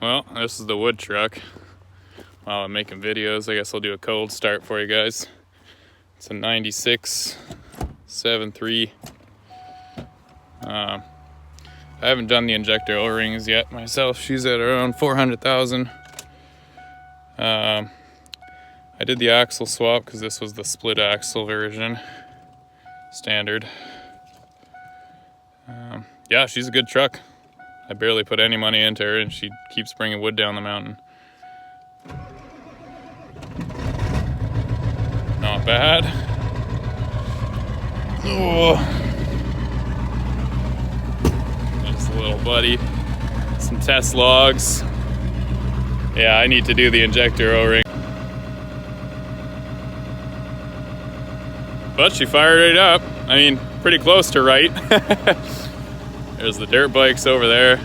Well, this is the wood truck. While I'm making videos, I guess I'll do a cold start for you guys. It's a 96 7.3. I haven't done the injector O-rings yet myself. She's at around 400,000. I did the axle swap because this was the split axle version, standard. Yeah, she's a good truck. I barely put any money into her and she keeps bringing wood down the mountain. Not bad. Oh. There's a little buddy. Some test logs. Yeah, I need to do the injector O-ring. But she fired it up. I mean, pretty close to right. There's the dirt bikes over there.